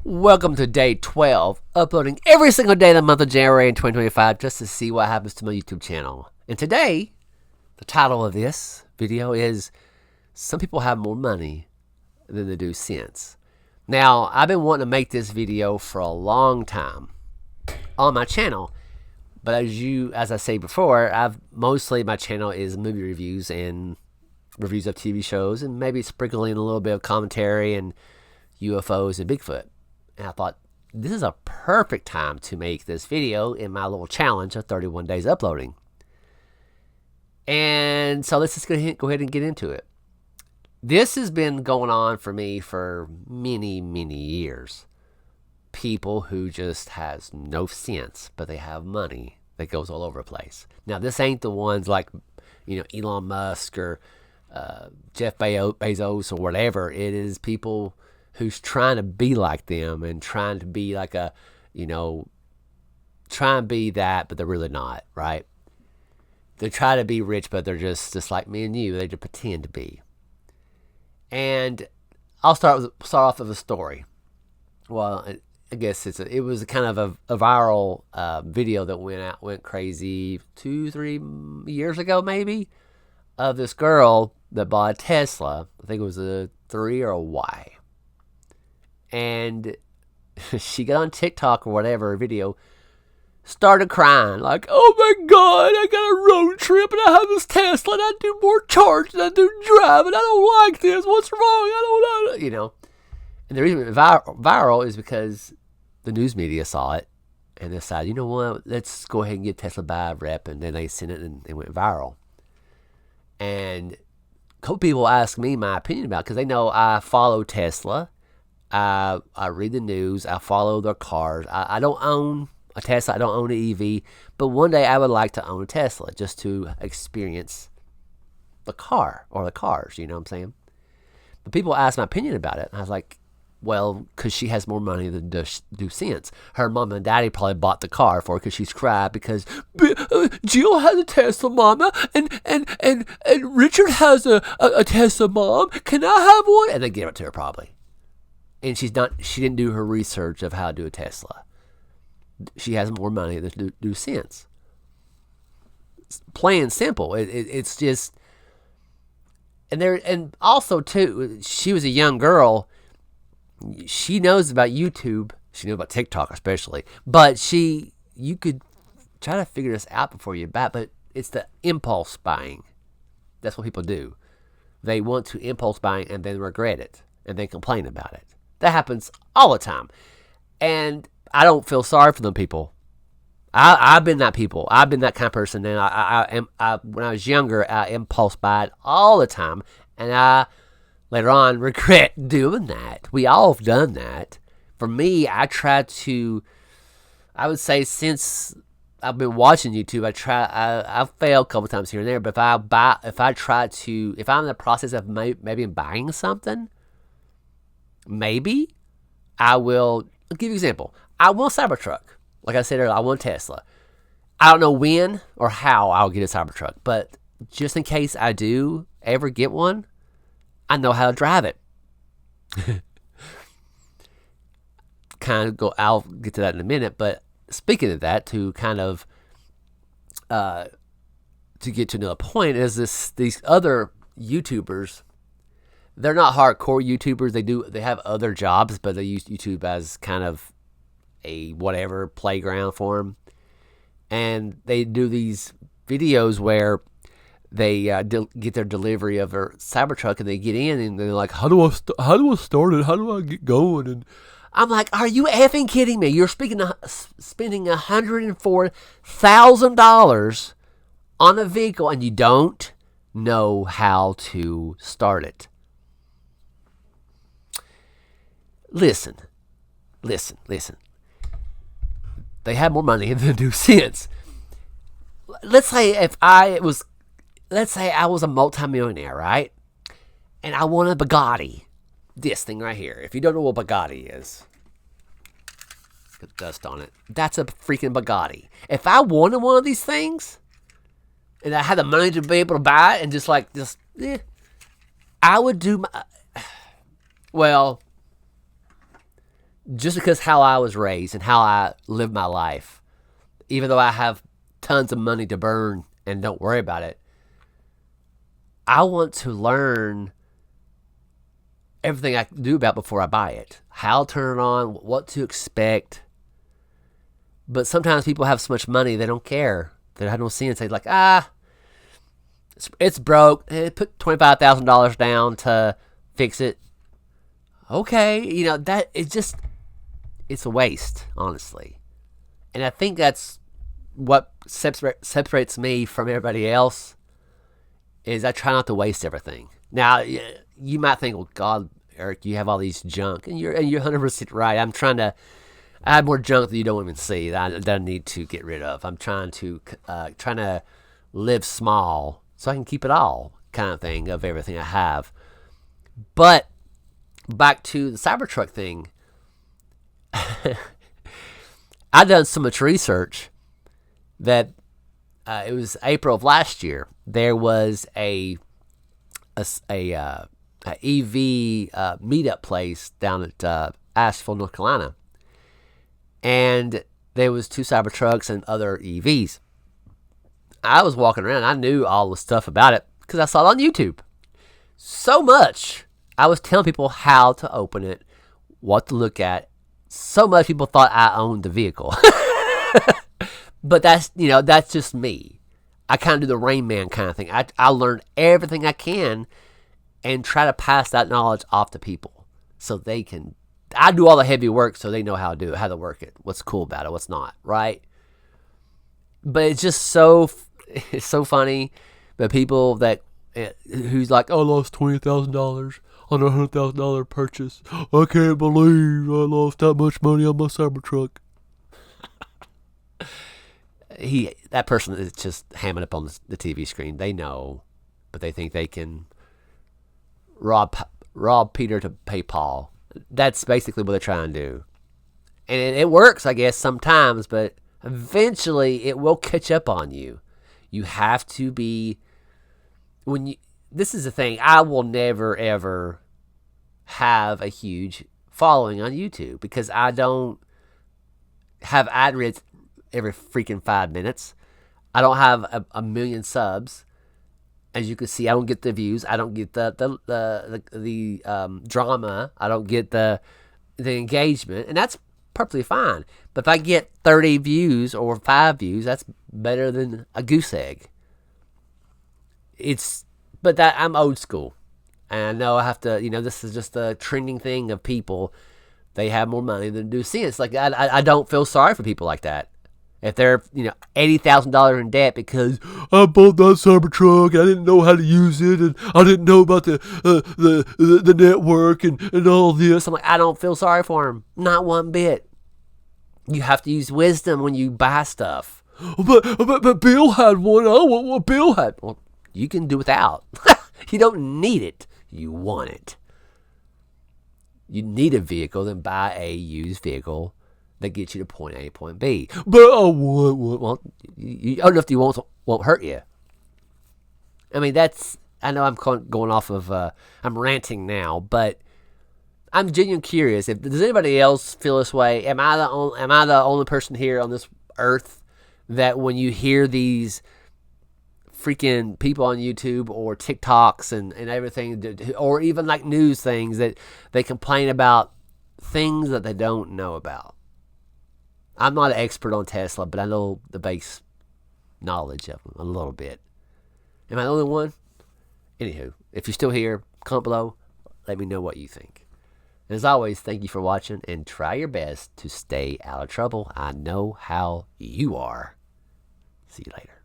Welcome to day 12, uploading every single day of the month of January in 2025 just to see what happens to my YouTube channel. And today, the title of this video is Some People Have More Money Than They Do Sense. Now, I've been wanting to make this video for a long time on my channel, but as I say before, my channel is movie reviews and reviews of TV shows and maybe sprinkling a little bit of commentary and UFOs and Bigfoot. And I thought, this is a perfect time to make this video in my little challenge of 31 days uploading. And so let's just go ahead and get into it. This has been going on for me for many, many years. People who just has no sense, but they have money that goes all over the place. Now, this ain't the ones like, Elon Musk or Jeff Bezos or whatever. It is people who's trying to be like them and trying to be like trying to be that, but they're really not, right? They try to be rich, but they're just like me and you. They just pretend to be. And I'll start off with a story. Well, I guess it was kind of a viral video that went crazy 2-3 years ago, maybe, of this girl that bought a Tesla. I think it was a 3 or a Y. And she got on TikTok or whatever video, started crying like, "Oh my God, I got a road trip and I have this Tesla and I do more charge than I do driving. I don't like this. What's wrong? I don't know." And the reason it went viral is because the news media saw it and decided, you know what, let's go ahead and get Tesla by a rep, and then they sent it and it went viral. And a couple people asked me my opinion about it because they know I follow Tesla. I read the news. I follow their cars. I don't own a Tesla. I don't own an EV. But one day I would like to own a Tesla just to experience the car or the cars. You know what I'm saying? But people asked my opinion about it. And I was like, well, because she has more money than do sense. Her mom and daddy probably bought the car for her because she's cried because Jill has a Tesla, mama, and Richard has a Tesla, mom. Can I have one? And they give it to her probably. And she didn't do her research of how to do a Tesla. She has more money than do sense. It's plain and simple. It's just, and also too, she was a young girl. She knows about YouTube. She knows about TikTok especially. But you could try to figure this out before you buy it. But it's the impulse buying. That's what people do. They want to impulse buy and then regret it and then complain about it. That happens all the time. And I don't feel sorry for them people. I've been that people. I've been that kind of person. And when I was younger, I impulse buy all the time. And I later on regret doing that. We all have done that. For me, I would say since I've been watching YouTube, I've failed a couple times here and there. But if I'm in the process of maybe buying something, maybe I'll give you an example. I want a Cybertruck. Like I said earlier, I want a Tesla. I don't know when or how I'll get a Cybertruck, but just in case I do ever get one, I know how to drive it. I'll get to that in a minute, but speaking of that, to kind of to get to another point, is these other YouTubers. They're not hardcore YouTubers. They have other jobs, but they use YouTube as kind of a whatever playground for them. And they do these videos where they get their delivery of their Cybertruck, and they get in and they're like, "How do I start it? How do I get going?" And I'm like, "Are you effing kidding me? You're spending $104,000 on a vehicle, and you don't know how to start it." Listen. They have more money than do sense. Let's say I was a multimillionaire, right? And I want a Bugatti. This thing right here. If you don't know what Bugatti is, get dust on it. That's a freaking Bugatti. If I wanted one of these things, and I had the money to be able to buy it, and I would do my. Well, just because how I was raised and how I live my life, even though I have tons of money to burn and don't worry about it, I want to learn everything I can do about before I buy it. How to turn it on, what to expect. But sometimes people have so much money they don't care. They have no sense. They're like, it's broke. Put $25,000 down to fix it. Okay, that it's a waste, honestly. And I think that's what separates me from everybody else is I try not to waste everything. Now, you might think, well, God, Eric, you have all these junk, and you're 100% right. I'm trying to add more junk that you don't even see that I need to get rid of. I'm trying to live small so I can keep it all, kind of thing, of everything I have. But back to the Cybertruck thing, I done so much research that it was April of last year. There was a EV meetup place down at Asheville, North Carolina, and there was 2 Cybertrucks and other EVs. I was walking around. I knew all the stuff about it because I saw it on YouTube. So much. I was telling people how to open it, what to look at. So much people thought I owned the vehicle. But that's just me. I kind of do the Rain Man kind of thing. I learn everything I can and try to pass that knowledge off to people so they can. I do all the heavy work so they know how to do it, how to work it, what's cool about it, what's not, right? But it's just it's so funny. But people who's like, I lost $20,000 on a $100,000 purchase. I can't believe I lost that much money on my Cybertruck. That person is just hamming up on the TV screen. They know, but they think they can rob Peter to pay Paul. That's basically what they're trying to do, and it works, I guess, sometimes. But eventually, it will catch up on you. You have to be This is the thing. I will never ever have a huge following on YouTube because I don't have ad reads every freaking 5 minutes. I don't have a million subs. As you can see, I don't get the views. I don't get the drama. I don't get the engagement, and that's perfectly fine. But if I get 30 views or 5 views, that's better than a goose egg. But I'm old school, and I know I have to. This is just a trending thing of people. They have more money than do sense. Like I don't feel sorry for people like that. If they're $80,000 in debt because I bought that Cybertruck, I didn't know how to use it, and I didn't know about the network and all this. I'm like, I don't feel sorry for them, not one bit. You have to use wisdom when you buy stuff. But Bill had one. I want what Bill had. Well, you can do without. You don't need it. You want it. You need a vehicle, then buy a used vehicle that gets you to point A, point B. But I want one. Well, enough you won't hurt you. I mean, I know I'm going off of, I'm ranting now, but I'm genuinely curious. Does anybody else feel this way? Am I the only person here on this earth that when you hear these freaking people on YouTube or TikToks and everything, or even like news things, that they complain about things that they don't know about? I'm not an expert on Tesla, but I know the base knowledge of them a little bit. Am I the only one? Anywho, if you're still here, comment below. Let me know what you think. And as always, thank you for watching, and try your best to stay out of trouble. I know how you are. See you later.